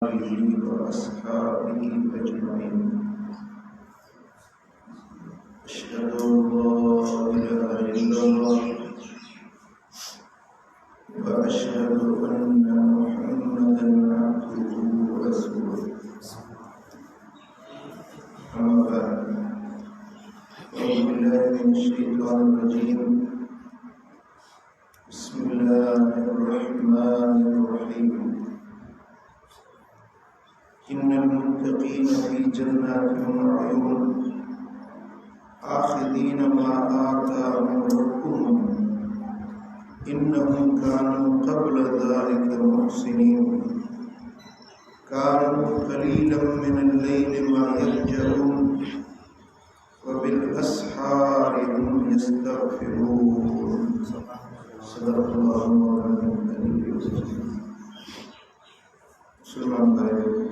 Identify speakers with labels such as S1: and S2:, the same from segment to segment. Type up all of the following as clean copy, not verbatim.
S1: وأصحابه أجمعين أشهد أن لا إله إلا الله وأشهد أن محمدا عبده ورسوله أما بعد أعوذ بالله من الشيطان الرجيم بسم الله الرحمن الرحيم إن المتقين في جنات وعيون آخذين ما آتاهم ربهم إنهم كانوا قبل ذلك محسنين كانوا قليلا من الليل ما يهجعون وبالأسحار هم يستغفرون صدق الله مولانا العلي العظيم मुसलमान भाई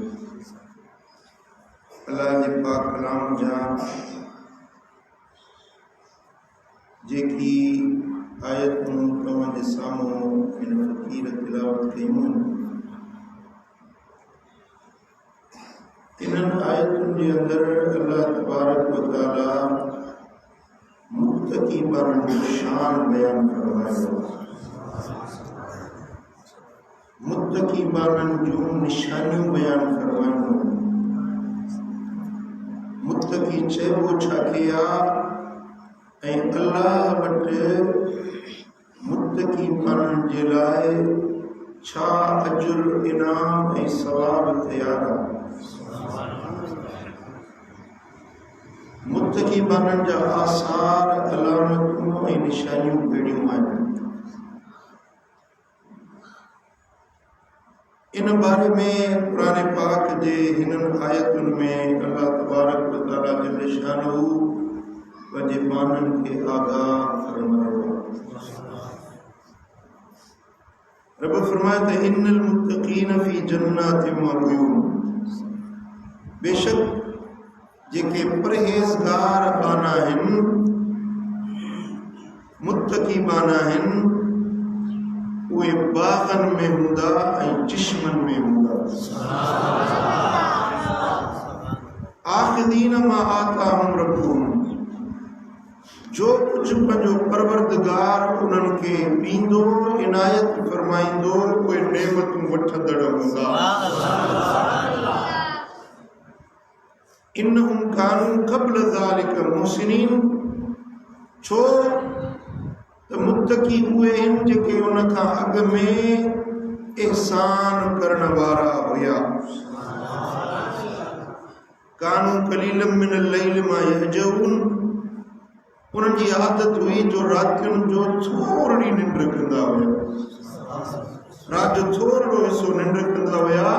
S1: अल्लाह के पाक कलाम जान जेकी आयत तव्हां जे साम्हूं इन फ़क़ीर तिलावत कयूं इन्हनि आयतुनि जे अंदरि अल्लाह तबारक व तआला मुत्तक़ी वारनि जो शान बयान फरमायो मुत्तक़ी वारनि जूं निशानियूं बयान फरमायूं मुत्तक़ी चइबो छाखे आहे ऐं अल्लाह वटि मुत्तक़ी वारनि जे लाइ छा अजुर इनाम ऐं सवाब तयार आहे मुत्तक़ी वारनि जा आसार अलामतूं ऐं निशानियूं कहिड़ियूं आहिनि इन बारे में कुरान पाक जे हिननि आयतुनि में अल्लाह तबारक व तआला जल शानहू पंहिंजे माननि खे आगाह फरमायो रब फरमाए त इन्नल मुत्तक़ीन फी जन्नातिन व उयून बेशक जेके परहेज़गार बाना आहिनि मुत्तक़ी बाना आहिनि उहे बाग़नि में हूंदा ऐं चश्मनि में हूंदा आख़िदीन मा आताहुम रब्बुहुम जो कुछ पंहिंजो परवरदिगार उन्हनि खे ॾींदो इनायत फरमाईंदो उहे नेमतूं वठंदड़ हूंदा इन्नहुम कानू क़ब्ल ज़ालिक मुहसिनीन छो त मुत्तक़ी उहे आहिनि जेके उन खां अॻ में एहसान करण वारा हुया कानू कलीलम मिनल लैल मा यहजऊन उन्हनि जी आदत हुई जो रातियुनि जो थोरी निंड कंदा हुया राति जो थोरो हिसो निंड कंदा हुया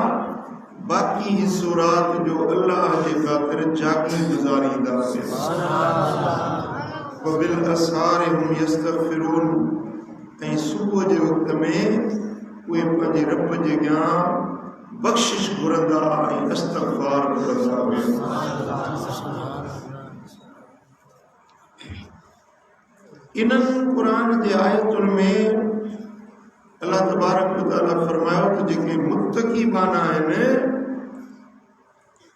S1: बाक़ी हिसो राति जो अल्लाह जे ख़ातिर जागी गुज़ारींदा हुया वबिल असहार हम यस्तगफिरून ऐं सुबुह जे वक़्त में उहे पंहिंजे रब जे अॻियां बख़्शिश घुरंदा ऐं इस्तग़फ़ार घुरंदा हुआ इन्हनि क़ुरान जे आयतुनि में अल्लाह तबारक व तआला फरमायो त जेके मुत्तक़ी बाना आहिनि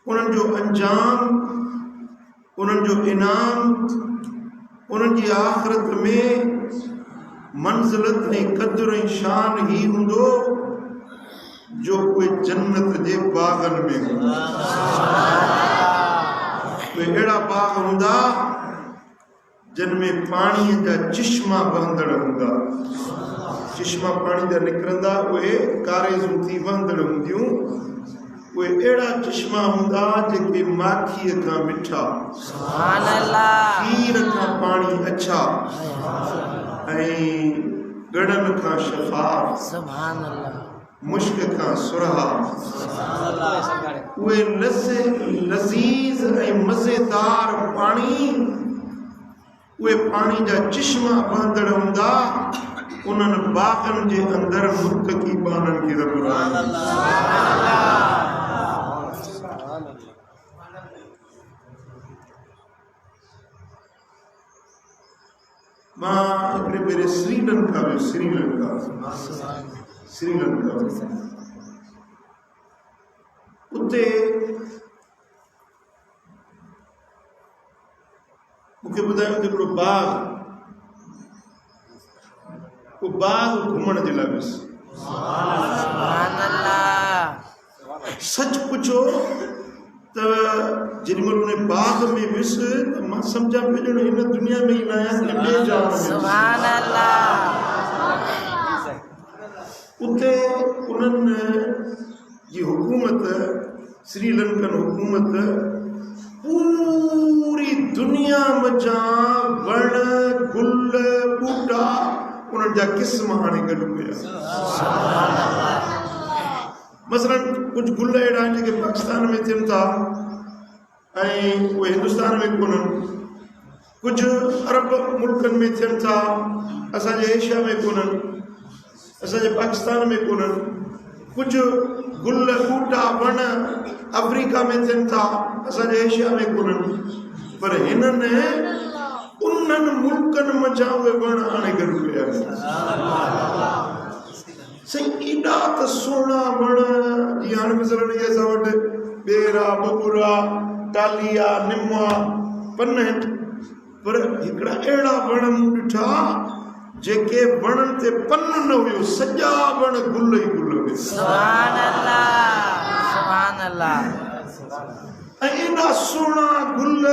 S1: उन्हनि जो अंजाम उन्हनि जो इनाम उन्हनि जी आख़िरत में मंज़िलत ऐं क़द्र ऐं शान ही हूंदो जो उहे जन्नत जे बाग़नि में हूंदा उहे अहिड़ा बाग़ हूंदा जिन में पाणीअ जा चश्मा वहंदड़ हूंदा चश्मा पाणी जा निकिरंदा उहे कारेज़ूं थी वहंदड़ हूंदियूं उहे अहिड़ा चश्मा हूंदा जेके माखीअ खां मिठा खीर खां पाणी अछा ऐं गड़नि खां शफ़ाफ़ मुश्क खां सुरहा उहे लज़ीज़ ऐं मज़ेदार पाणी उहे पाणी जा चश्मा वहंदड़ हूंदा उन्हनि बाग़नि जे अंदरि मुत्तक़ी बाननि खे रब मां हिकिड़े भेरे श्रीलंका वियो श्रीलंका उते मूंखे ॿुधायो त हिकिड़ो बाग घुमण जे लाइ वियुसि। सच पुछो त जेॾीमहिल उन बाग में वियुसि त मां सम्झा पियो ॼण हिन दुनिया में ई न आहियां, उते उन्हनि जी हुकूमत, श्रीलंकन हुकूमत पूरी दुनिया मजा वण गुल बूटा उन्हनि जा क़िस्म हाणे गॾु पिया। मसलन कुछ गुल अहिड़ा आहिनि जेके पाकिस्तान में थियनि था ऐं उहे हिंदुस्तान में कोन्हनि, कुझु अरब मुल्कनि में थियनि था, असांजे एशिया में कोन्हनि, असांजे पाकिस्तान में कोन्हनि, कुझु गुल बूटा वण अफ्रीका में थियनि था, असांजे एशिया में कोन्हनि, पर हिननि उन्हनि मुल्कनि मज़ा उहे वण हाणे गॾु पिया। सही एॾा त सुहिणा वण, जीअं हाणे मिसलनि इहे असां वटि ॿेर आहे, बबूर आहे, टाली आहे, निम आहे, पन आहिनि, पर हिकिड़ा अहिड़ा वण मूं ॾिठा जेके वणनि ते पन न हुयो, सॼा वण गुल ई गुल हुया। सुभान अल्लाह, सुभान अल्लाह। ऐं एॾा सुहिणा गुल,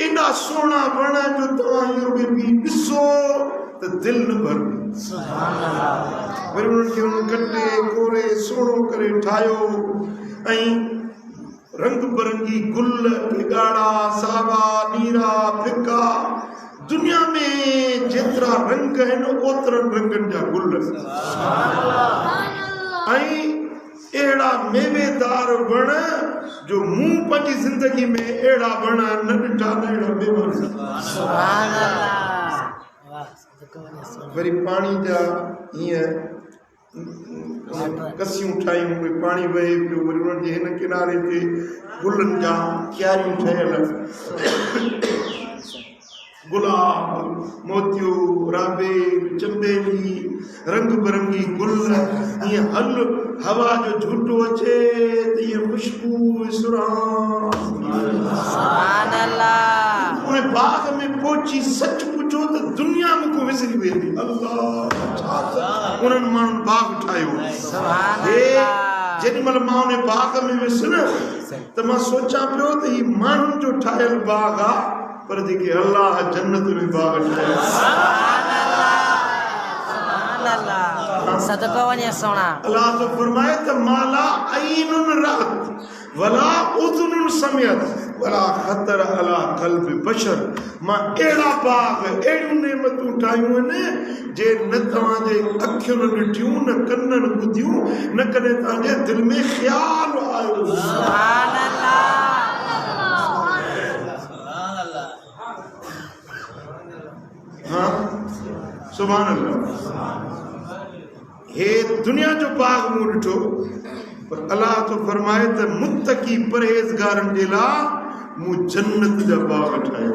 S1: एॾा सुहिणा वण जो तव्हां इहो बि ॾिसो त दिलि न भरंदी। वरी उन्हनि खे कटे कोरे सुहिणो करे ठाहियो ऐं रंग बिरंगी गुल, ॻाढ़ा, सावा, नीरा, फिका, दुनिया में जेतिरा रंग आहिनि ओतिरनि रंगनि जा गुल ऐं अहिड़ा मेवेदार वण जो मूं पंहिंजी ज़िंदगी में अहिड़ा वण न ॾिठा, न अहिड़ा मेवा। वरी पाणी जा हीअं कसियूं ठाहियूं, उहे पाणी वहे पियो, वरी उन्हनि जे हिन किनारे ते गुलनि जा क्यारियूं ठहियल, गुलाब, मोतियो, राबेल, चंबेली, रंग बिरंगी गुल, ईअं हल हवा जो झूठो अचे त ईअं खुशबू सुभान अल्लाह। उन बाग में पहुची सच पुछो त दुनिया मूंखे विसरी वेंदी। अल्लाह, उन्हनि माण्हुनि बाग ठाहियो। जेॾीमहिल मां उन बाग में वियुसि न त मां सोचां पियो त हीउ माण्हुनि जो ठहियल बाग आहे, पर जेके अल्लाह जन्नत में बाग ठाहियो।
S2: सदको वञे सोना।
S1: अल्लाह तो फरमाए त माला ऐनुन रात वला उज़ुनुन समियत वला खतर अला क़ल्ब बशर। मां अहिड़ा बाग, अहिड़ियूं नेमतूं ठाहियूं आहिनि जे न तव्हांजे अखियुनि ॾिठियूं, न कननि ॿुधियूं, न कॾहिं तव्हांजे दिलि में ख़्याल आयो। सुभान अल्लाह, हाँ सुभान अल्लाह। हे दुनिया जो बाग मूं ॾिठो, पर अल्लाह तो फरमाए त मुत्तकी परहेज़गारनि जे लाइ मूं जन्नत जा बाग ठाहिया।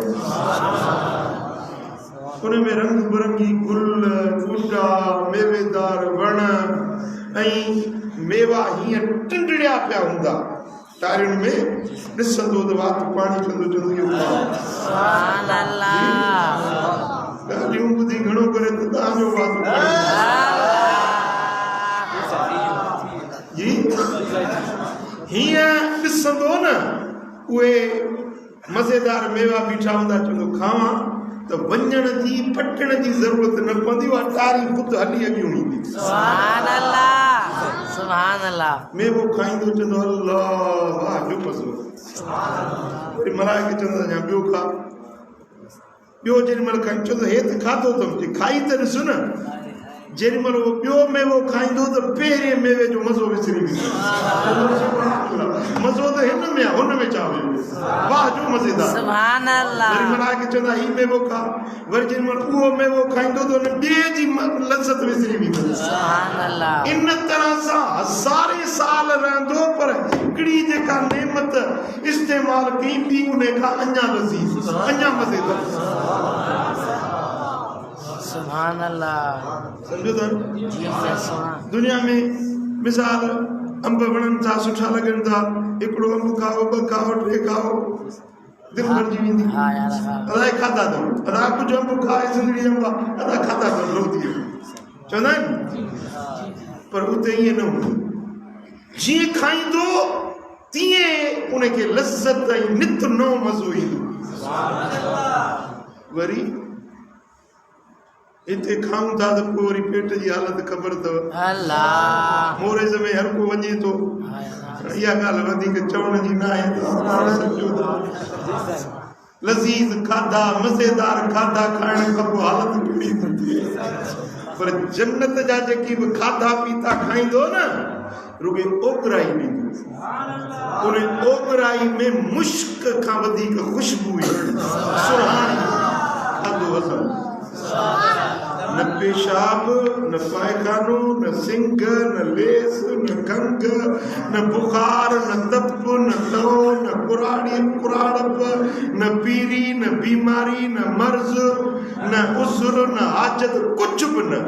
S1: उन में रंग बिरंगी गुल, बूटा, मेवेदार वण ऐं मेवा हीअं टिंडड़िया पिया हूंदा। टारियुनि में ॾिसंदो त वात पाणी कंदो चवंदो इहो
S2: सुभान अल्लाह।
S1: ॻाल्हियूं ॿुधी घणो करे त तव्हांजो वात हीअं ॾिसंदो न, उहे मज़ेदार मेवा बीठा हूंदा, चवंदो खावां त वञण जी पटण जी ज़रूरत न पवंदी, उहा टारी ख़ुदि हली अॻियूं ईंदी। सुभान अल्लाह, सुभान अल्लाह। मेवो खाईंदो चवंदो अल्लाह वाह जो मज़ो। वरी मलाइके चवंदा अञा ॿियो खा, ॿियो जेॾीमहिल खाई चवंदो हे त खाधो अथमि, खाई त ॾिसो न। जेॾीमहिल उहो ॿियो मेवो खाईंदो त पहिरें मेवे जो मज़ो विसरी वेंदो। मज़ो त हिन में आहे, हुन में छा वियो, वाह जो मज़ेदार। सुभान अल्लाह। वरी मलाइके चवंदा ही मेवो खा, वरी जेॾीमहिल उहो मेवो खाईंदो त हुन ॿिए जी लज़त विसरी वेंदो। सुभान अल्लाह। इन तरह सां हज़ारे साल रहंदो, पर हिकिड़ी जेका नेमत इस्तेमाल कई ॿी उन खां अञा लज़ीज़, अञा मज़ेदार। सुभान अल्लाह। समझो था? दुनिया में मिसाल अंब वणन था सुठा लगन था एकड़ो अंब खाओ ब खाओ टे खाओ दिल भरजी वेंदी अदा खाता तो अदा कुछ अंब खाए जिंदगी अंब अदा खाता तो रोती चवंदा पर उते ये न जी खाइंदो तिए उनके लज्जत ऐं नित नो मज़ो ईंदो वरी इते खाऊं था तो पोइ वरी पेट जी हालत ख़बर अथव
S2: अल्लाह
S1: मोरेज़ में हर को वञे थो इहा ॻाल्हि वधीक चवण जी न आहे सम्झो था लज़ीज़ खाधा मज़ेदार खाधा खाइण खां पोइ हालत कहिड़ी थी थिए पर जन्नत जा जेकी बि खाधा पीता खाईंदो न रुगे ओकराई ॾींदो उन ओकराई में मुश्क खां वधीक ख़ुशबू सुहाणी खाधो असां न पेशाब न पायखानो न सिंग न लेस न खंग न बुखार न तप न लौ न कुराड़प न पीरी न बीमारी न मर्ज न उसर न हाजत कुछ भी न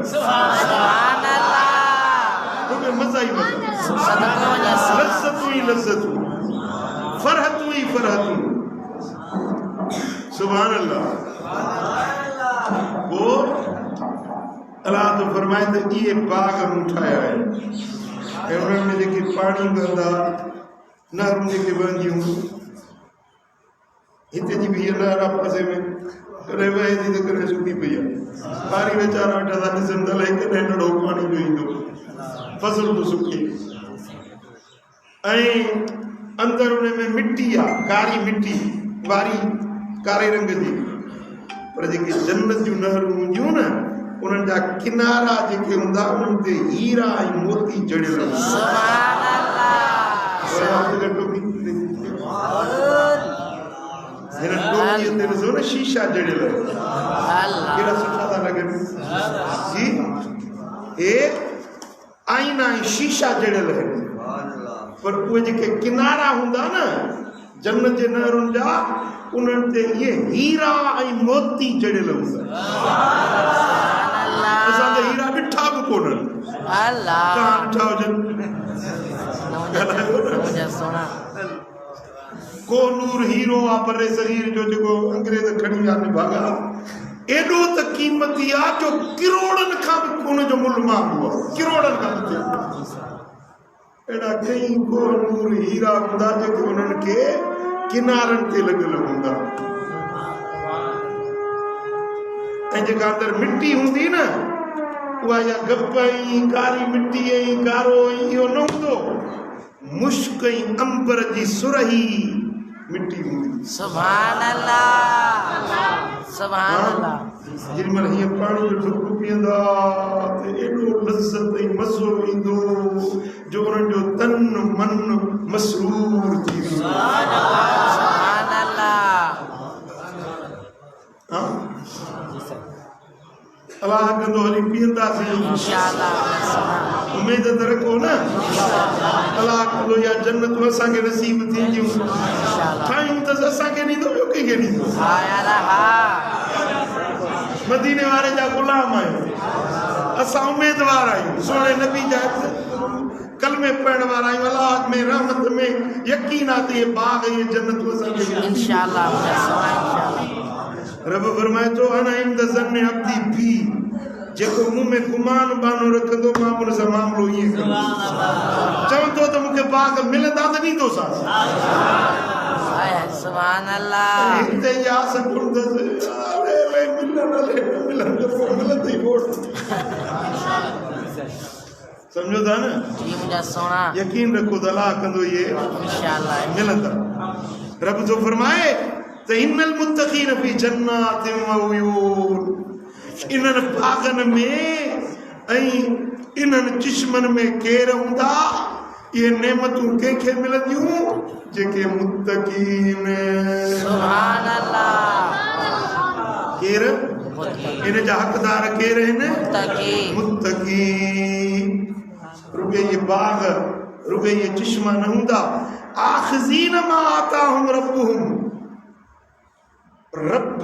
S1: मजा ही मजा लज्जतू ही लज्जतू फरहतू ही फरहतू सुभान अल्लाह वो अल्लाह तो फरमाए तो ये बाग उठाया है उन्होंने जेके पानी बंदा नहरूं जेके बंदियूं हिते जी भी नहर पासे में कॾहिं वहे थी त कॾहिं सुकी पई आहे ॿारी वीचारा वेठा था ॾिसनि त अलाए कॾहिं नंढो पाणी जो ईंदो फसल तो सुकी ऐं अंदर उन में मिट्टी आहे कारी मिट्टी वारी कारे रंग जी पर जेके जन्नत जूं नहरूं हूंदियूं न उन्हनि जा किनारा जेके हूंदा उन्हनि ते हीरा ऐं मोती जड़ियल हिन टोपीअ ते ॾिसो न शीशा जड़ियल कहिड़ा सुठा था लॻनि जी हे आईना ऐं शीशा जड़ियल आहिनि पर उहे जेके किनारा हूंदा न जन्नत जे नहरुनि जा उन्हनि ते इहे हीरा ऐं मोती जड़ियल हूंदा असां त हीरा ॾिठा बि कोन्हनि तव्हां ॾिठा हुजनि को नूर हीरो आहे परे शरीर जो जेको अंग्रेज खणी विया निभागा एॾो त क़ीमती आहे जो किरोड़नि खां बि हुन जो मुल्ह महांगो आहे किरोड़नि खां बि अहिड़ा कई को नूर हीरा हूंदा जेके उन्हनि खे किनारनि ते लॻियल हूंदा ऐं जेका अंदरि मिट्टी हूंदी न उहा या गप ऐं कारी मिट्टी ऐं कारो ऐं इहो न हूंदो मुश्क ऐं अंबर जी सुरही मिट्टी हूंदी
S2: सुभान अल्लाह सुभान अल्लाह
S1: जेॾीमहिल हीअं पाणी जो ढुक पीअंदा त एॾो लज़्ज़त ऐं मज़ो ईंदो जो उन्हनि जो तन मन मसरूर थी वेंदो
S2: सुभान अल्लाह
S1: अलाह कंदो हली पीअंदासीं
S2: इंशाअल्लाह
S1: उमेद त रखो न अलाह कंदो या जन्नतूं असांखे नसीब थींदियूं ठाहियूं त असांखे ॾींदो ॿियो कंहिंखे ॾींदो मदीने वारे जा ग़ुलाम आहियूं असां उमेदवार आहियूं सोने नबी जा कलमे पढ़ण वारा आहियूं अलाह में रहमत में यकीन आहे त इहे बाग इहे जन्नतूं असांखे
S2: इंशाअल्लाह
S1: रब फरमाए थो अना इंद ज़न्नि अब्दी बी जेको मुंह में गुमान बानो रखंदो मां उन सां मामलो ईअं कंदो चवंदो त मूंखे बाग मिलंदा त ॾींदोसां
S2: सुभान अल्लाह
S1: हिते ई आस कुंदसि मिलंदई वोट समझो था न
S2: जी मुंहिंजा सोना
S1: यकीन रखो त अलाह कंदो इहे
S2: इंशाअल्लाह
S1: मिलंदा रब जो फरमाए त इन्नल मुत्तक़ीन फी जन्नातिन व उयून इन्हनि बागनि में ऐं इन्हनि चिश्मनि में केर हूंदा इहे नेमतूं कंहिंखे मिलंदियूं जेके मुत्तक़ीन
S2: सुभान अल्लाह
S1: केर इन जा हक़दार केर आहिनि मुत्तक़ी रुगे ये बाग रुगे ये चिश्मा न हूंदा आख़िज़ीन मा आताहुम रब्बुहुम रब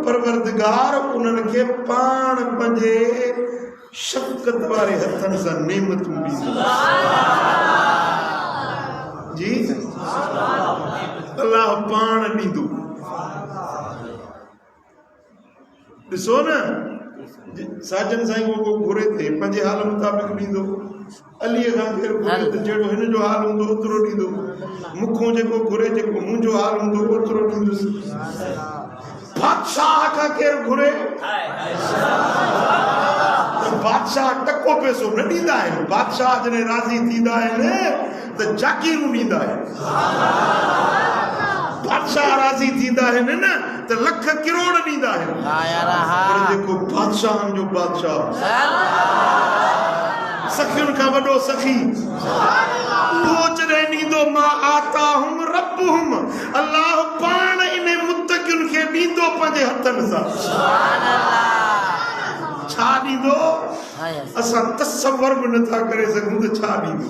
S1: परवरदिगार उन्हनि खे पाण पंहिंजे शफ़क़त वारे हथनि सां नेमतूं ॾींदो जी अल्लाह पाण ॾींदो ॾिसो न साजन साईं को घुरे थे पंहिंजे हाल मुताबिक़ ॾींदो अलीअ खां केरु घुरे त जहिड़ो हिन जो हाल हूंदो ओतिरो ॾींदो मूंखों जेको घुरे जेको मुंहिंजो हाल हूंदो ओतिरो ॾींदुसि बादशाह खां केरु घुरे बादशाह टको पैसो न ॾींदा आहिनि बादशाह जॾहिं राज़ी थींदा आहिनि त जागीरूं ॾींदा आहिनि बादशाह राज़ी थींदा आहिनि न त लख किरोड़ ॾींदा आहिनि पर जेको बादशाहनि जो बादशाह सखियुनि खां वॾो सखी उहो जॾहिं ॾींदो मां आताहुम रब्बुहुम अल्लाह पाण इन मुत्तक़ियुनि खे ॾींदो पंहिंजे हथनि सां छा ॾींदो असां तसव्वुर बि नथा करे सघूं त छा ॾींदो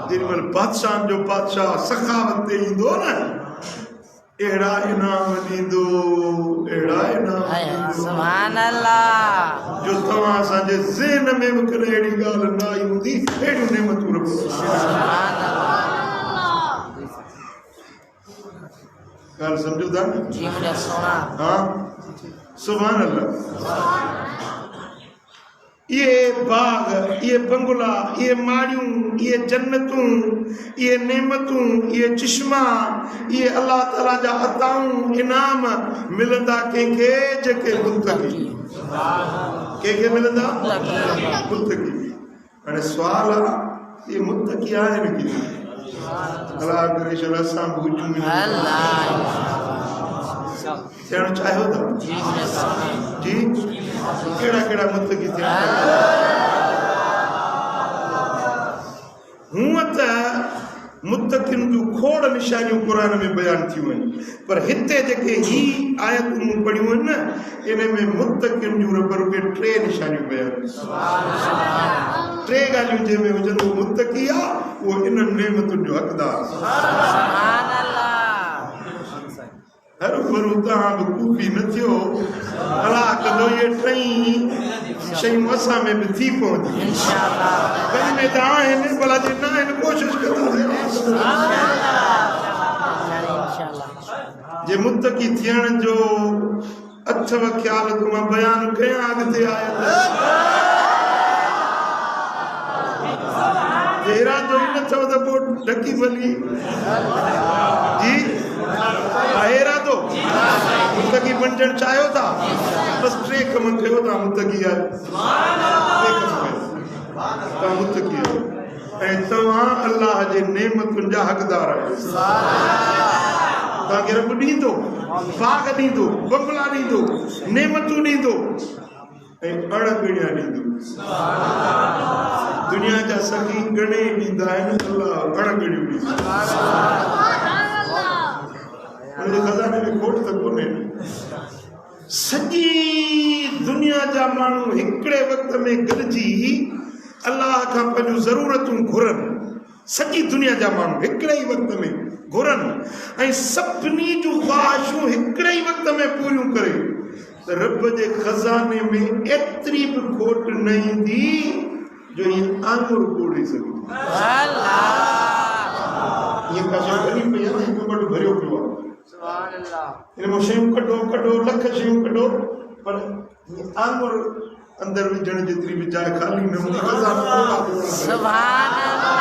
S1: जेॾीमहिल बादशाहनि जो बादशाह सखावत ते ईंदो न अहिड़ा इनाम ॾींदो अहिड़ा इनाम सुभान अल्लाह जो तव्हां असांजे ज़हन में बि कॾहिं अहिड़ी ॻाल्हि न आई हूंदी अहिड़ियूं नेमतूं रखो सुभान अल्लाह ॻाल्हि सम्झो था न जी मुंहिंजा सोना हाँ सुभान अल्लाह ये बाग ये बंगला ये माड़ियूं ये जन्नतूं ये नेमतूं ये चिश्मा ये अल्लाह ताला जा अताऊं इनाम मिलंदा कंहिंखे जेके मुत्तक़ी कंहिंखे मिलंदा मुत्तक़ी हाणे सुवाल आहे ये मुत्तक़ी आहिनि की अल्लाह करे छॾ असां बूझूं थियणु चाहियो था जी कहिड़ा कहिड़ा मुत्तक़ी थियण हूअं त मुत्तक़िन जूं खोड़ निशानियूं क़ुर में बयान थियूं आहिनि पर हिते जेके ही आयतूं पढ़ियूं आहिनि न इन में मुत्तक़िन जूं रब रुपए 3 निशानियूं बयान 3 ॻाल्हियूं जंहिंमें हुजनि उहो मुत्तक़ी आहे उहो इन नेमतुनि जो हक़दार हर भरू तव्हां बि कूफी न थियो अलाह कंदो इहे 3 शयूं असां में बि थी पवंदी कई में त आहिनि भला जे न आहिनि कोशिशि कंदासीं जे मुत्तक़ी थियण जो अथव ख़्याल त मां बयानु कयां अॻिते आयल जे इरादो ई न अथव त पोइ ढकी भली जी इरादो मुत्तक़ी बणजण चाहियो था बस 3 कम कयो था मुत्तक़ी आहे तव्हां मुत्तक़ी आहियो ऐं तव्हां अल्लाह जे नेमतुनि जा हक़दार आहियो तव्हांखे रब ॾींदो बाग ॾींदो बंगला ॾींदो नेमतूं ॾींदो ऐं अणॻणिया ॾींदो दुनिया जा सखी घणे ॾींदा आहिनि अल्लाह अणॻणियूं ॾींदो उनजे खज़ाने में खोट त कोन्हे सॼी दुनिया जा माण्हू हिकिड़े वक़्त में गॾिजी अल्लाह खां पंहिंजूं ज़रूरतूं घुरनि सॼी दुनिया जा माण्हू हिकिड़े ई वक़्त में घुरनि ऐं सभिनी जूं ख़्वाहिशूं हिकिड़े ई वक़्त में पूरियूं करे त रब जे खज़ाने में एतिरी बि खोट न ईंदी जो ईअं आंगुर ॿोड़े सघे ईअं का शइ भरी पई आहे न हिकु वॾो भरियो पियो आहे इन में शयूं कढो लख शयूं कढो पर आंगुर अंदर विझण जेतिरी बि जाइ ख़ाली न हूंदी सुभान अल्लाह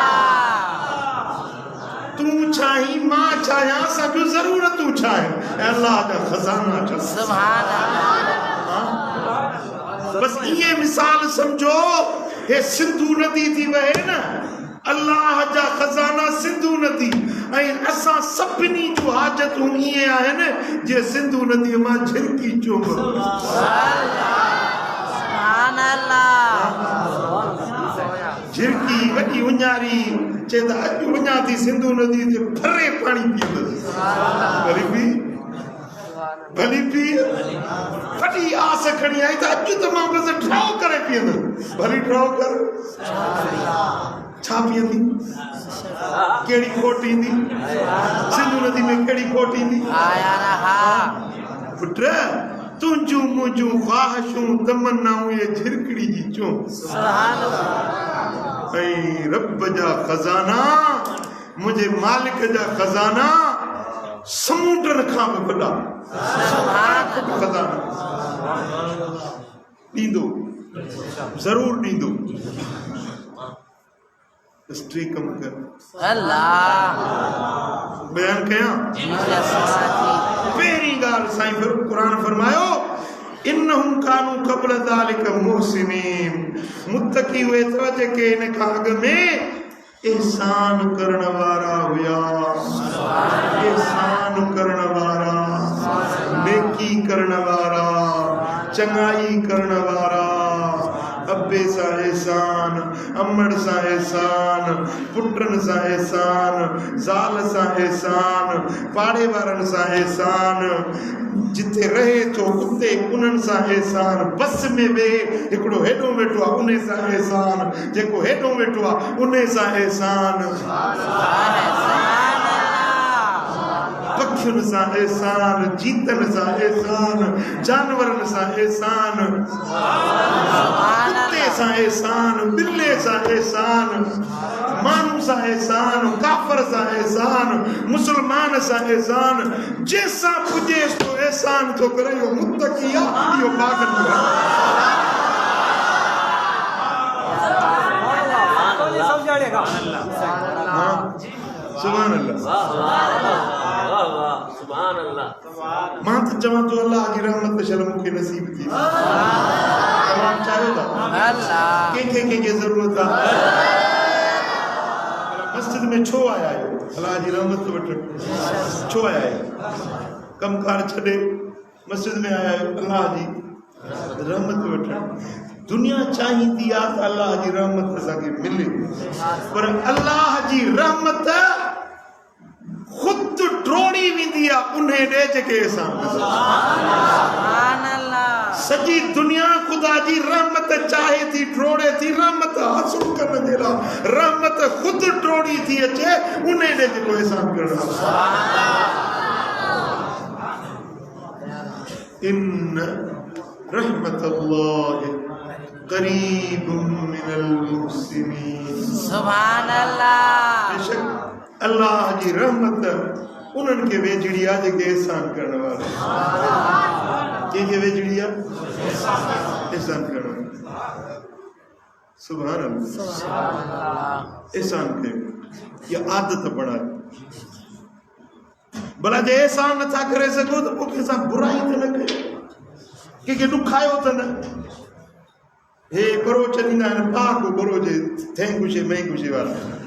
S1: तूं चाहीं मां चाहियां असांजूं ज़रूरतूं छा आहिनि ऐं अल्लाह जा खज़ाना छा सुभान अल्लाह बस इहे मिसाल सम्झो हे सिंधु नदी थी वहे न अल्लाह जा खज़ाना सिंधु नदी ऐं असां सभिनी जूं हाजतूं ईअं आहिनि जे सिंधु नदीअ मां झिरकी चुंब झिरकी वॾी उञारी चए त अॼु वञा थी सिंधु नदी ते फरे पाणी पीअंदसि भली पी वॾी आस खणी आई त अॼु त मां बसि ड्रॉ करे पीअंदसि भली ड्रॉ कर छा पीअंदी कहिड़ी खोट ईंदी सिंधु नदी में कहिड़ी खोट ईंदी पुट तुंहिंजूं मुंहिंजूं ख़्वाहिशूं तमन्नाऊं ये झिरकड़ी जी चूं ऐं रब जा खज़ाना मुझे मालिक जा खजाना समुंडन खां भी वॾा खजाना ॾींदो ज़रूर ॾींदो हिस्ट्री कम कर
S2: अल्लाह
S1: बयान कयां पहिरीं ॻाल्हि साईं क़ुरान फरमायो इन्नहुम कानू क़ब्ल ज़ालिका मुहसिनीन मुत्तकी हुए तो जेके इन खां अॻु में एहसान करण वारा हुया एहसान करण वारा नेकी करण वारा चङाई करण वारा अब्बे सा एहसान अम्मड़ सा एहसान पुटन सा एहसान ज़ाल सा एहसान पाड़े वारन सा एहसान जिथे रहे तो उते उन्हनि सां एहसान बस में वे हिकिड़ो हेॾो वेठो आहे उन सां एहसान जेको हेॾो वेठो आहे उन सां एहसान पखियुनि सां एहसान जीतनि सां एहसान जानवरनि सां एहसान कुत्ते सां एहसान बिल्ले सां एहसान मानू सां एहसान काफर सां एहसान मुसलमान सां एहसान जैसा पुजेस तो एहसान तो करे यो मुत्तकी आहे इहो पागल सुभान अल्लाह सुभान अल्लाह मां तो चवां तो अल्लाह जी रहमत शर्म मूंखे नसीब थी तमाम चाहियो था अल्लाह के जरूरत आहे मस्जिद में छो आया आहियो अल्लाह जी रहमत वठण छो आया आहियो कमकार छॾे मस्जिद में आया आहियो अल्लाह जी रहमत वठण दुनिया चाहींदी आहे त अल्लाह जी रहमत असांखे मिले पर अल्लाह जी रहमत खुद ट्रोड़ी वेंदी आहे उन ॾे जेके एहसान सॼी दुनिया ख़ुदा जी रहमत चाहे थी ट्रोड़े थी रहमत हासिल करण जे लाइ रहमत खुद ट्रोड़ी थी अचे उन ॾे जेको एहसान करण इन रहमत अल्लाह करीब मिनल मुहसिनीन सुभान अल्लाह बेशक अल्लाह जी रहमत उन्हनि खे वेझड़ी आहे जेके एहसान करण वारा कंहिंखे वेझड़ी आहे एहसान करण वारा सुभान अल्लाह एहसान कयो इहा आदत बणायो भला जे एहसान नथा करे सघो त पोइ कंहिंसां बुराई त न कयो कंहिंखे ॾुखायो त न हे बरोच ॾींदा आहिनि पाक बरोच थे गुशे मई गुशे वारा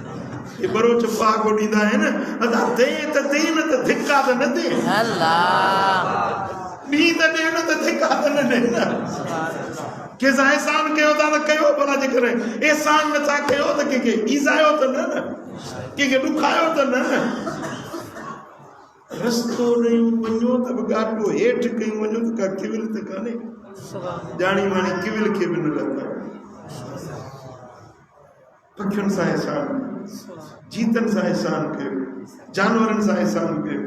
S1: ये बरोच पाक ॾींदा आहिनि अदा दे त दे न त धिका त न दे अल्लाह ॿी त ॾे न त धिका त न ॾे न कंहिंसां एहसान कयो था त कयो भला जेकर एहसान नथा कयो त कंहिंखे ईज़ायो त न कंहिंखे ॾुखायो त न रस्तो ॾेयूं वञो त बि ॻाटो हेठि कयूं वञो त का किविल त कान्हे जाणी वाणी किविल खे बि न लॻायो पखियुनि सां एहसान जीतनि सां एहसान कयो जानवरनि सां एहसान कयो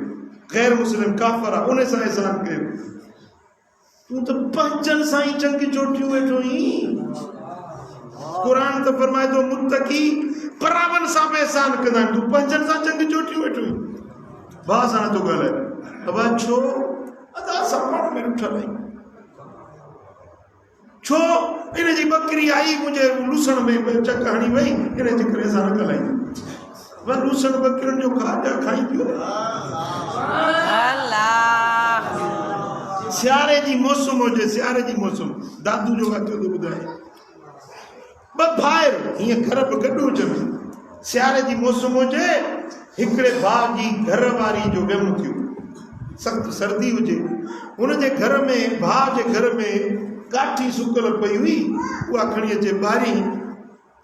S1: गैर मुस्लिम काफ़र आहे उन सां एहसान कयो तूं त पंहिंजनि सां ई चङी चोटियूं वेठो ई क़ुरान त फरमाए थो मुत्तकी परावनि सां बि एहसान कंदा आहिनि तूं पंहिंजनि सां चङी चोटियूं वेठो ई भाउ सां नथो ॻाल्हाए अबा छो अदा असां पाण में रुठल आहियूं छो इन जी बकरी आई मुंहिंजे लूसण में चक हणी वई इन जे करे असां न ॻाल्हायूं पर लूसण बकरियुनि जो खाधा खाई पियो सियारे जी मौसम हुजे सियारे जी मौसम दादू जो वाक़ियो थो ॿुधाए ॿ भाइर हीअं घर बि गॾु हुजनि सियारे जी मौसम हुजे हिकिड़े भाउ जी घर वारी जो ग़म थियो सख़्त सर्दी हुजे हुनजे घर में भाउ जे घर में काठी सुकल पई हुई उहा खणी अचे ॿारी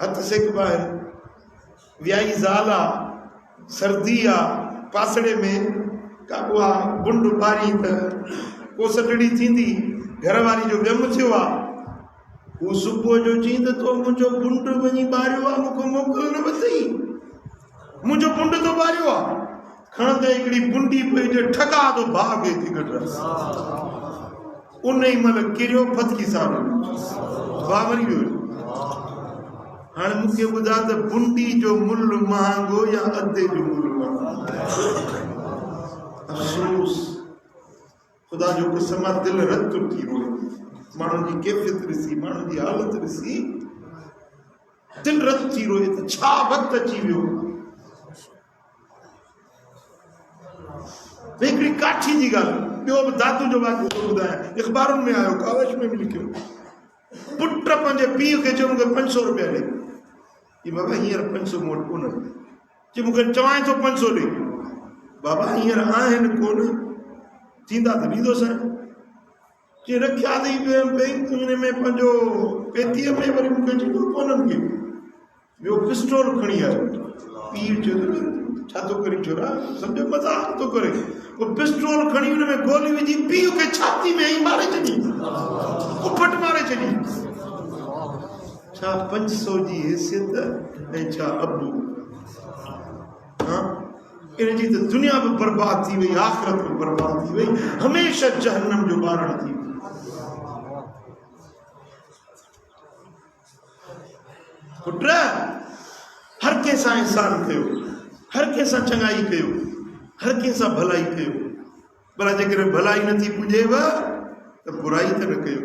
S1: हथ सेकबा आहिनि वियाई ज़ाल आहे सर्दी आहे पासड़े में का उहा बुंड ॿारी त कोसटड़ी थींदी घर वारी जो ग़म थियो आहे हू सुबुह जो चई त तो मुंहिंजो बुंड वञी ॿारियो आहे मूंखे मोकल न वतई मुंहिंजो बुंड तो ॿारियो आहे खणंदे हिकिड़ी बुंडी पई जो ठका तो भाउ खे थी कढ उन ई महिल किरियो फतकी सां भाउ मरी वियो हाणे मूंखे ॿुधा त बुंडी जो मुल्ह महांगो या अधे जो मुल्ह महांगो। अफ़सोस ख़ुदा जो कसम आहे, दिलि रत थी रोए। माण्हुनि जी कैफ़ियत ॾिसी, माण्हुनि जी हालत ॾिसी दिलि रत थी रोए त छा वक़्तु अची वियो। हिकिड़ी काठी जी ॻाल्हि, ॿियो बि दादू जो वाक़ियो थो ॿुधायां, अख़बारुनि में आयो, कागज़ में बि लिखियो। पुट पंहिंजे पीउ खे चयो मूंखे 500 रुपया ॾे। ही बाबा हींअर 500 मूं वटि कोन। चई मूंखे चवां थो 500 ॾे। बाबा हींअर आहिनि कोन, थींदा त ॾींदोसांइ। चई रखिया अथई बैंक में पंहिंजो पेतीअ में, वरी मूंखे चयो कोन्हनि खे। ॿियो पिस्टोल खणी आयो। पीउ चयो छा थो करे छोरा, सम्झो मज़ाक थो करे। वो पिस्टोल खणी हुन में गोली विझी पीउ खे छाती में ई मारे छॾी, उपट मारे छॾी। छा 500 जी हैसियत ऐं छा अबू। इन जी त दुनिया बि बर्बाद थी वई, आख़िरत बि बर्बाद थी वई, हमेशा जहन्नम जो ॿारण थी वई। पुट हर कंहिंसां इंसान कयो, हर कंहिंसां चङाई कयो, हर कंहिंसां भलाई कयो। भला जेकॾहिं भलाई नथी पुॼेव त बुराई त न कयो,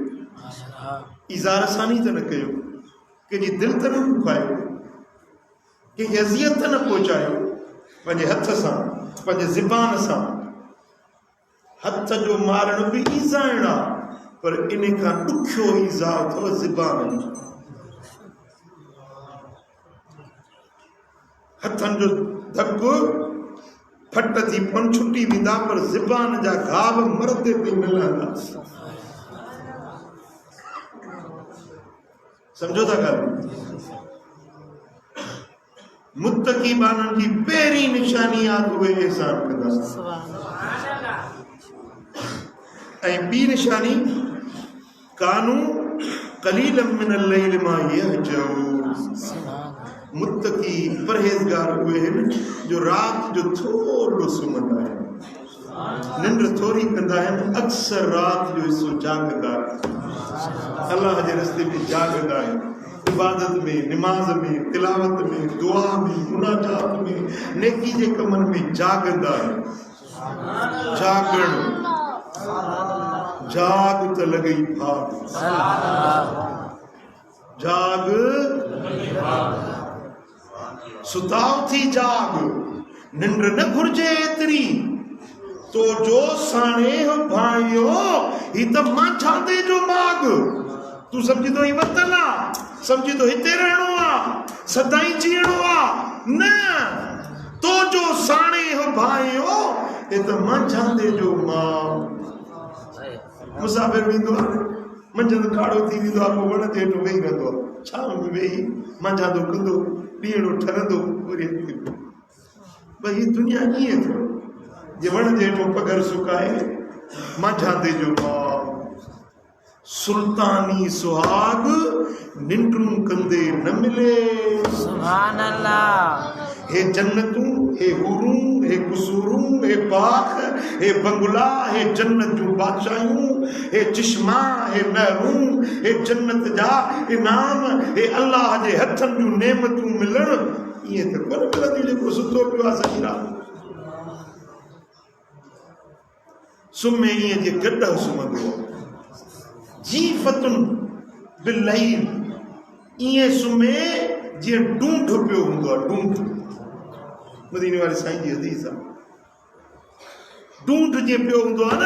S1: इज़ार सानी त न कयो, कंहिंजी दिलि त न दुखायो, कंहिंखे अज़ियत त न पहुचायो। पंहिंजे हथ सां, पंहिंजे ज़बान सां। हथ जो मारण बि ईज़ाइण आहे, पर इन खां ॾुखियो ईज़ा अथव ज़बान जो। हथनि जो धकु फट थी पन छुटी वेंदा, पर ज़बान जा घाव मरदे ते न लहंदा। समझो था ॻाल्हि। मुत्तकी बाननि जी पहिरीं निशानी आहे उहे एहसान कंदा। ऐं ॿी निशानी कानू क़लीलन मिनल लैल मा यहजऊन। मुत्तकी परहेज़गार उहे आहिनि जो राति जो थोरो सुम्हंदा आहिनि, निंड थोरी कंदा आहिनि, अक्सर राति जो हिसो जागंदा आहिनि, अल्लाह जे रस्ते में जागंदा आहिनि, इबादत में, निमाज़ में, तिलावत में, दुआ में, मुनाजात में, नेकी जे कमनि में जागंदा आहिनि। जागण जाग त लॻई भाग, जाग सुताव थी जाग, निंड न घुर्जे एतिरी तो जो साणे भाइयो ही त मां छांदे जो माग। तू समझी तो ही वतन आ, समझी तो हिते रहणो आ, सदाई जीअणो आ, न तो जो साणे भाइयो हे त मां छांदे जो माग। मुसाफ़िर वेंदो आहे, मंझंदि काड़ो थी वेंदो आहे, पोइ वण ते हेठो वेही रहंदो आहे, छांव में वेही मंझांदो कंदो, ॾींहणो ठरंदो, वरी भई ही दुनिया कीअं थियो, जे वण जे हेठो पघर सुकाए मंझांदे जो माग। सुल्तानी सुहाग निंड्रूं कंदे न मिले।
S2: सुभान अल्लाह।
S1: हे जन्नतूं, हे हुरूं, हे कुसूरूं, हे बाग, हे बंगला, हे जन्नत जूं बादशाहूं, हे चिश्मा, हे नहरूं, हे जन्नत जा इनाम, हे अल्लाह जे हथनि जूं नेमतूं मिलण, ईअं त कोन मिलंदियूं जेको सुठो पियो आहे सॼी राति। सुम्हे ईअं जे गॾ सुम्हंदो, जीफतुन बिलैल, ईअं सुम्हे जीअं ढूंढ पियो हूंदो आहे, ढूंढ। मदीने वारे साईं जी हदीस आहे, ढूंढ जीअं पियो हूंदो आहे न,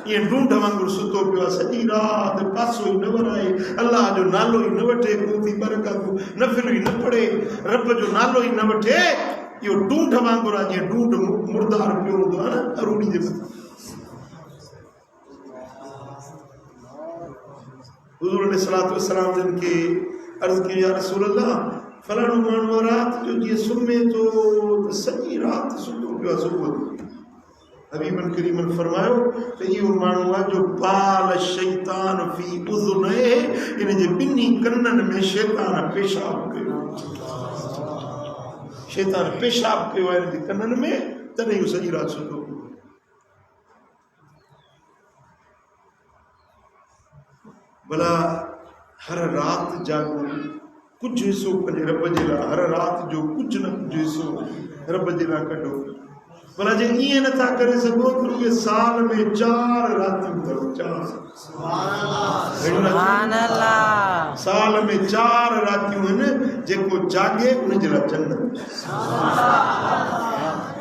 S1: ईअं ढूंढ वांगुरु सुतो पियो आहे सॼी राति, पासो ई न वराए, अल्लाह जो नालो ई न वठे, कोई बरकतूं नफ़िल ई न पढ़े, रब जो नालो ई न वठे, इहो ढूंढ वांगुरु आहे जीअं ढूंढ मुर्दार पियो हूंदो आहे न अरूड़ी जे मथां। हुज़ूर अलैहिस्सलातु वस्सलाम जिन खे अर्ज़ कई, या रसूल अल्लाह, फलाणो माण्हू राति जो जीअं सुम्हे थो त सॼी राति सुम्हो पियो आहे, सुबुह हबीबन करीमन फरमायो त इहो माण्हू आहे जो बाल शैतान फी उज़ुनहे, इन जे ॿिन्ही कननि में शैतान पेशाब कयो, शैतान पेशाब कयो आहे इन जे कननि में, तॾहिं इहो सॼी राति सुठो। भला हर राति जागो, कुछ हिस्सो पंहिंजे रब जे लाइ हर राति जो कुझु न कुझु हिस्सो रब जे लाइ कढो। भला जे ईअं नथा करे सघो त उहे साल में 4 रातियूं अथव। 4 साल में 4 रातियूं आहिनि जेको जागे उन जे लाइ जन्नत।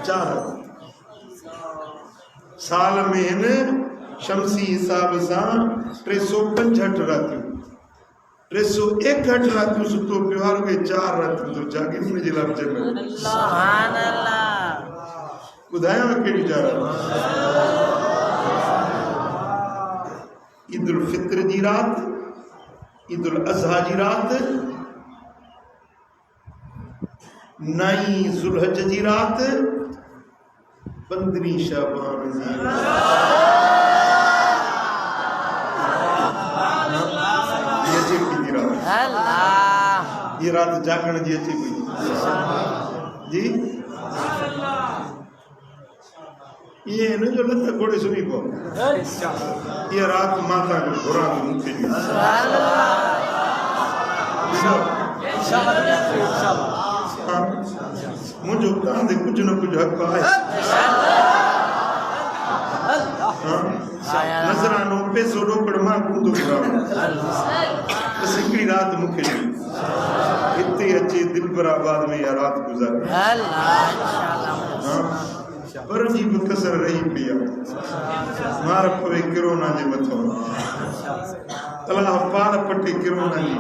S1: 4 साल में आहिनि शमसी हिसाब सां 365 रातियूं। 361 रातियूं सुतो पियो आहे, उहे 4 रातियूं तो जागे उन जे लाइ जन्नत। ॿुधायांव कहिड़ी ॼाण? ईद उल फित्र जी राति, ईद उल अज़हा जी राति, 9 ज़ुल्हज जी राति, 15 शाबान जी ये रात जागण जी अचे पई जी। ये न जो लत घोड़े सुनी पो ये रात माता को घोड़ा मुक्ति दी मुझे कान दे कुछ न कुछ हक है। नजरानो पैसो रोकड़ मां कुंदो करा बस हिकड़ी रात मुखे इते अचे दिलबराबाद में या रात गुज़ार पर जी भी कसर रही पिया मार पवे कोरोना जे मथो अल्लाह पार पटे कोरोना जी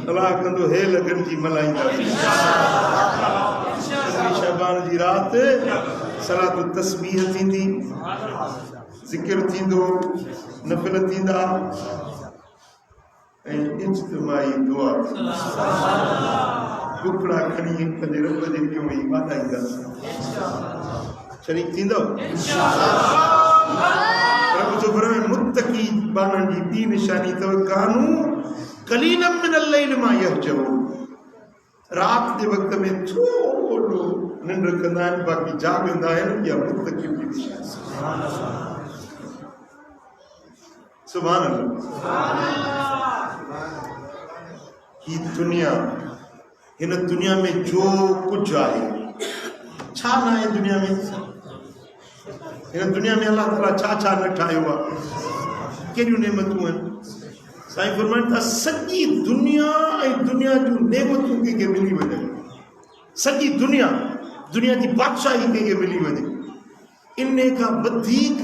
S1: अल्लाह कंदो हे लगन जी मलाइंदा शाबान जी रात सलात तस्बीह थींदी, ज़िक्र थींदो, नफ़िल थींदा ऐं इज्तिमाई दुआ टुकड़ा खणी पंहिंजे रब जे ॾियो ई वाधाईंदासीं। शरीक थींदो रब जो फरमाए मुत्तकी बाननि जी ॿी निशानी अथव कानू कलीलन मिनल लैल मां यहजऊन। रात जे वक़्त में थोरो निंड कंदा आहिनि, बाक़ी जागंदा आहिनि। या मुत्तकी जी निशानी। सुभान अल्लाह। ही दुनिया, हिन दुनिया में जो कुछ आहे छा न आहे दुनिया में? हिन दुनिया में अल्लाह ताला छा छा न ठाहियो आहे, कहिड़ियूं नेमतूं आहिनि? साईं फरमाइनि था सॼी दुनिया ऐं दुनिया जूं नेमतूं कंहिंखे मिली वञे, सॼी दुनिया, दुनिया जी बादशाही कंहिंखे मिली वञे, इन खां वधीक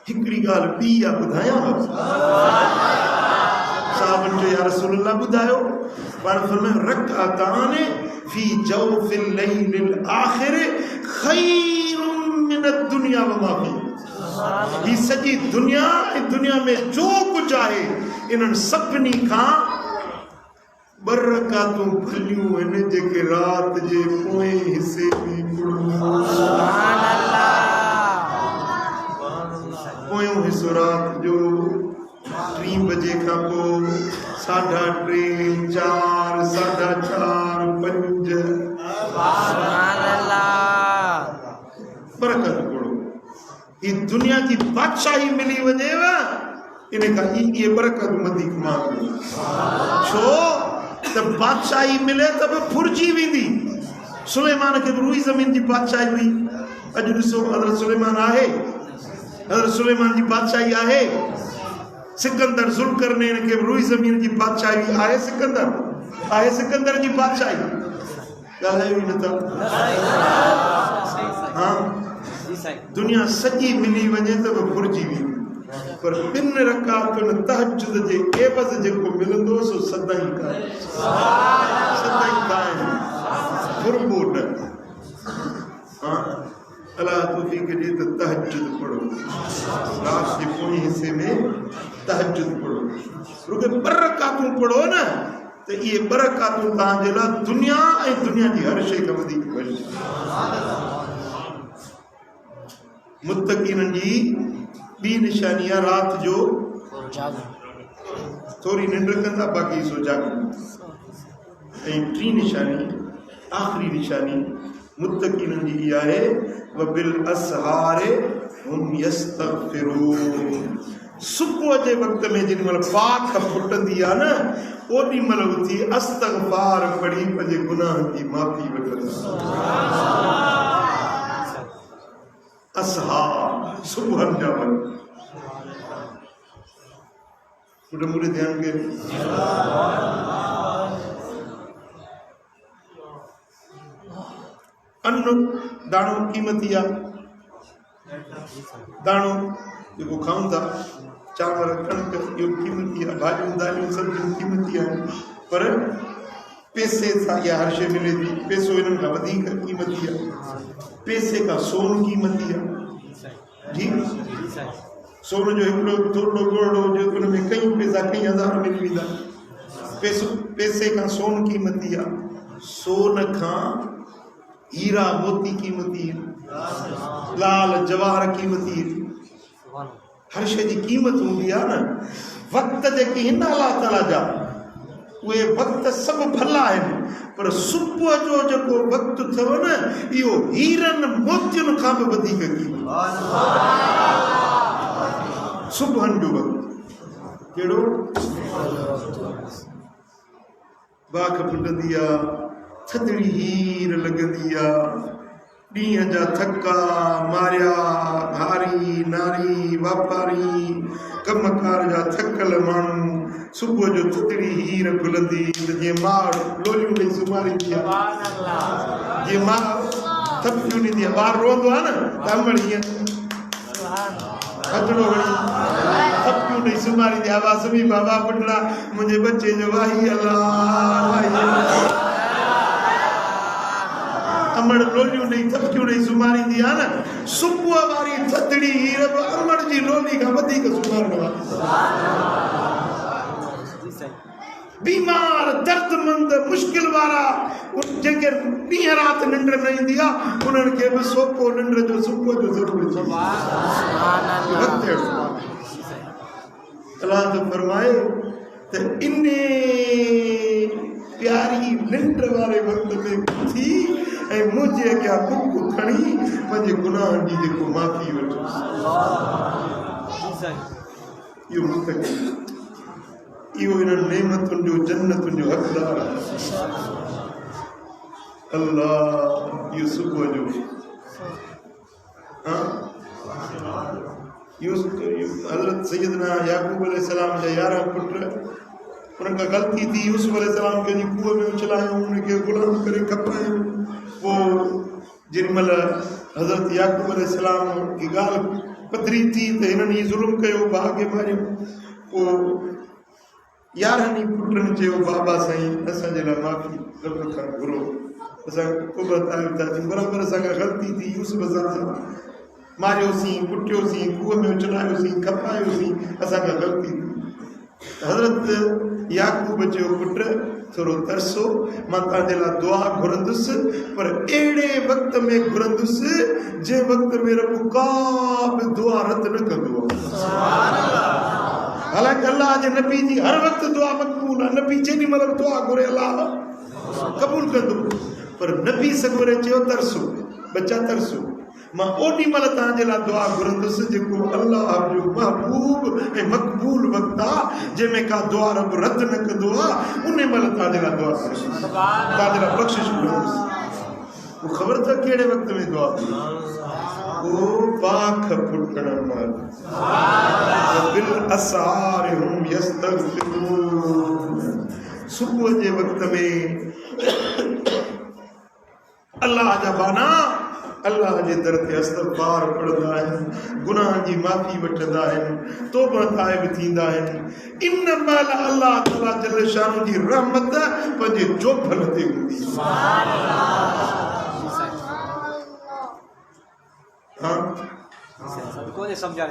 S1: हिकिड़ी ॻाल्हि ॿी आहे ॿुधायांव। साहबनि चयो या रसूल अल्लाह ॿुधायो। पाण फरमायो रकातान फी जौफिल लैलिल आखिर खैरुम मिन दुनिया व मा फी। ही सॼी दुनिया ऐं दुनिया में जो कुझु आहे इन्हनि सभिनी खां ॿ रकातूं भलियूं आहिनि जेके राति जे पोएं हिसे में पोयों हिसो राति जो 3 बजे खां पोइ 3:30, 4, 4:30, 5 बरकत पढ़ो। ही दुनिया की बादशाही मिली वञेव इन खां ये बरकत वधीक मांगो। छो त बादशाही मिले त बि फुरजी वेंदी। सुलेमान खे रुई ज़मीन जी बादशाही हुई। अॼु ॾिसो हज़रत सुलेमान आहे, हज़रत सुलेमान जी बादशाही आहे। सिकंदर ज़ुल्करनैन खे रुई ज़मीन जी बादशाही आहे। सिकंदर आहे, सिकंदर जी बादशाही ॻाल्हायो ई नथा। हाँ दुनिया सॼी मिली वञे त बि फुरजी वेंदी, पर 2 रकातुनि तहज्जुद जे एवज़ जेको मिलंदो सो सदाईं क़ाइम फुरबो न। हाँ अल्लाह तौफीक ॾे त तहज्जुद पढ़ो, रात जे पोएं हिस्से में तहज्जुद पढ़ो। रुॻो 2 रकातूं पढ़ो न त इहे 2 रकातूं तव्हांजे लाइ दुनिया ऐं दुनिया जी हर शइ खां वधीक वॾी। मुत्तक़ीन जी ॿी निशानी आहे राति जो थोरी निंड कंदा, बाक़ी सो जागंदा। ऐं 3 निशानी, आख़िरी निशानी मुत्तक़ीन जी आहे वबिल असहार हुम यस्तगफिरून। सुबुह जे वक़्त में जेॾी महिल पाख फुटंदी आहे न ओॾी महिल उथी अस्तगफार पढ़ी पंहिंजे गुनाहनि जी माफ़ी वठंदा। असहार सुबुह जा वक़्त मुझे ध्यान के अन्न दाणो कीमती आहे। दाणो जेको खाऊं था चांवर कणक इहो कीमती आहे, भाॼियूं दालियूं सब्जियूं कीमती आहिनि, पर पैसे सां इहा हर शइ मिले थी। पैसो हिननि खां वधीक कीमती आहे। पैसे खां सोन कीमती आहे। जी सोन जो हिकिड़ो थोरो गोड़ो हुजे उन में कई पैसा कई हज़ार मिली वेंदा। पैसे खां सोन कीमती आहे। सोन खां हीरा मोती कीमती, लाल जवाहर कीमती। हर शइ जी कीमत हूंदी आहे न। वक़्त जेके हिन अलाह ताला जा उहे वक़्त सभु भला आहिनि, पर सुबुह जो जेको वक़्तु अथव न इहो हीरनि मोतियुनि खां बि वधीक कीमत। सुबुहनि जो वक़्तु कहिड़ो बाख फुटंदी आहे, थधिड़ी हीर लॻंदी आहे, ॾींहं जा थका मारिया हारी नारी वापारी कमकार जा थकल माण्हू सुबुह जो थधिड़ी हीर खुलंदी त जीअं माउ लोलियूं ॾेई सुम्हारींदी आहे, जीअं माउ थपियूं ॾींदी आहे। ॿारु रोंदो आहे न त अमड़ हीअं हथड़ो हणी थपियूं ॾेई सुम्हारींदी आहे। वाह सुम्ही बाबा पुटड़ा मुंहिंजे बच्चे जो वाही अलाह अमड़ लोलियूं ॾेई थपकियूं ॾेई सुम्हारींदी आहे न। सुबुह वारी थधिड़ी हीर बि अमड़ जी लोली खां वधीक सुम्हारणो आहे। बीमार दर्दमंद मुश्किल वारा जेके ॾींहं राति निंड न ईंदी आहे उन्हनि खे बि सोको निंड जो सुबुह जो ज़रूरु आहे। अलाह तो फरमाए त इन प्यारी निंड वारे वक़्त में थी ऐं मुंहिंजे अॻियां बुक खणी पंहिंजे गुनाहनि जी जेको माफ़ी वठो। इहो मुस्तक़िल इहो हिननि नेमतुनि जो जन्नतुनि जो हक़दार आहे। अल्लाह इहो सुबुह जो हज़रत सैयदना याकूब अलैहिस्सलाम जा 11 पुट उन्हनि खां ग़लती थी। यूसुफ अलैहिस्सलाम खे कुएं में उछलायूं, उनखे गुलाम करे खपायूं। पोइ जेॾीमहिल हज़रत याकूब अलैहिस्सलाम की ॻाल्हि पधरी थी त हिननि ई ज़ुल्म कयो, भाउ खे मारियो। पोइ 11 पुटनि चयो बाबा साईं असांजे लाइ माफ़ी रब खां घुरो, असां कुबत आहियूं था, बराबरि असांखां ग़लती थी। यूसुफ सां मारियोसीं, कुटियोसीं, कुएं में उछलायोसीं, खपायोसीं, असांखां ग़लती थी। हज़रत याकूब चयो पुट थोरो तरसो, मां तव्हांजे लाइ दुआ घुरंदुसि, पर अहिड़े वक़्त में घुरंदुसि जंहिं वक़्त में रब का बि दुआ रद्द न कंदो आहे। हालांकि अल्लाह जे नबी जी हर वक़्तु दुआ मक़बूल आहे। नबी जेॾी महिल दुआ घुरे अल्लाह क़बूल कंदो, पर नबी सगोरे चयो तरसो बच्चा तरसो, मां ओॾी महिल तव्हांजे लाइ दुआ घुरंदुसि जेको अल्लाह जो महबूब ऐं मक़बूल वक़्तु आहे, जंहिंमें का दुआ रब रद्द न कंदो आहे। उन महिल तव्हांजे लाइ दुआ तव्हांजे लाइ बख़्शिश घुरंदुसि। उहो ख़बर अथव कहिड़े वक़्त में दुआ ओ पाख फुटण महिल बिल असार हुम यस्तग़फिरून। सुबुह जे वक़्त में अल्लाह जा बाना अल्लाह जे दर ते इस्तग़फ़ार पढ़ंदा आहिनि, गुनाह जी माफ़ी वठंदा आहिनि, तौबा ताइब थींदा आहिनि। इन महिल अल्लाह ताला जल शान जी रहमत पंहिंजे जोभल ते हूंदी।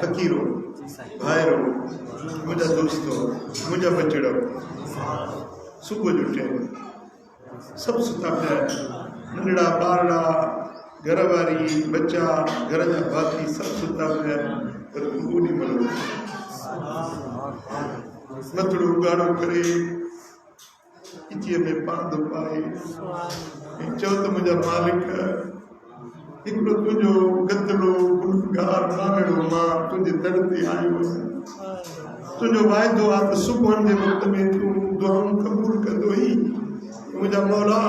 S1: फकीरो भाइरो मुंहिंजा दोस्तो मुंहिंजा बचड़ो सुबुह जो टाइम सभु सुता पिया, नंढड़ा ॿारड़ा घर वारी बच्चा घर जा भाती सभु सुता पिया, पर ओॾी महिल मथड़ो उगाड़ो करे इचीअ में पांदो पाए ऐं चओ त मुंहिंजा मालिक हिकिड़ो तुंहिंजो गदलो गुनहगार मानड़ो मां तुंहिंजे दर ते आयो तुझो वायदो आ तो सुबह के वक्त में तू दुआऊं कबूल कंदो ही मुझा मौला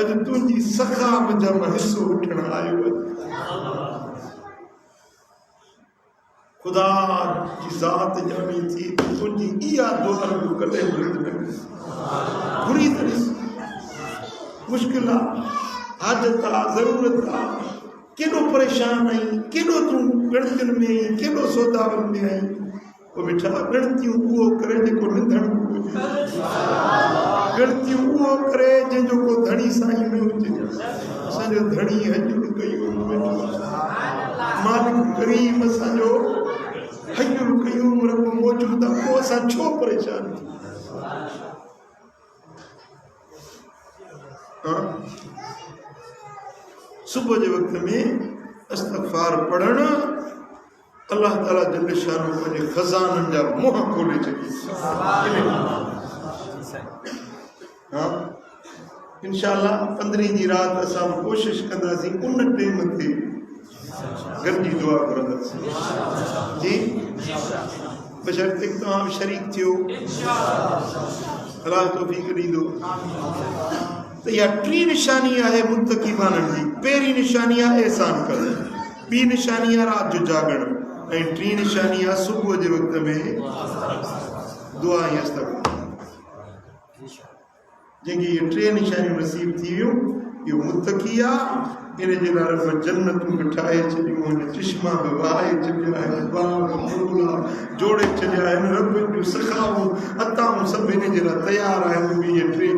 S1: अज तुझी सखा मुझा हिस्सो उठण आयो खुदा की जात जानी थी तुझी इया दुआ कदे बुलंद न बुरी तरह मुश्किल हाजत जरूरत केॾो परेशान आई केॾो तूं गणतियुनि में केॾो सौदावन में आई वो बेटा गणतियूं उहो करे जेको निंधण हुजे गणतियूं उहो करे जंहिंजो को धणी साईं न हुजे असांजो धणी हयुल कयूं मालिक करीम असांजो हयुल कयूं रब मौजूद आहे पोइ असां छो परेशान सुबह के वक्त में इस्तग़फ़ार पढ़ण अल्लाह ताला जल शान पंहिंजे खज़ाननि जा मुंह खोले छॾी हाँ इंशाअल्लाह 15 जी रात असां कोशिश कंदासीं उन टाइम ते गॾिजी दुआ करंदासीं जी बशर्ते तमाम शरीक थियो अल्लाह तौफीक ॾींदो तो या टी निशानी है मुत्तकी बानन जी पहिरीं निशानी है एहसान कर बी निशानी है रात जो जागण ऐं टी निशानी है सुबह के वक्त में दुआ ऐं इस्तग़फ़ार जंहिंखे ये टे निशानियूं नसीब थी वियूं इहो मुत्तकी आहे इन जे लाइ रब जन्नतूं बि ठाहे छॾियूं हिन चिश्मा बि वहाए छॾिया आहिनि बाग फूला जोड़े छॾिया आहिनि रब जूं सखाऊं अताऊं सभु इन जे लाइ तयारु आहिनि इहे टे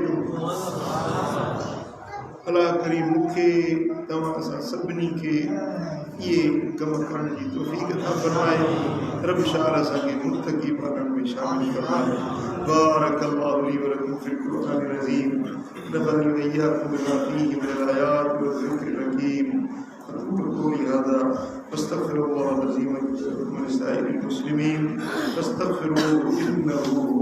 S1: अल्लाह करीम मुखे तव्हां असां सभिनी खे ये कम करण जी तौफीक अता फरमाए रब शार असांखे मुत्तकी बाननि में शामिल फरमाए बारकल्लाहु ली व लकुम फिल क़ुरआनिल अज़ीम नफ़अनी व इय्याकुम बिमा फ़ीहि मिनल आयाति व ज़िक्रिल हकीम अक़ूलु क़ौली हाज़ा वस्तग़फ़िरुल्लाह अज़ीम व लिसाइरिल मुस्लिमीन फस्तग़फ़िरूहु इन्नहु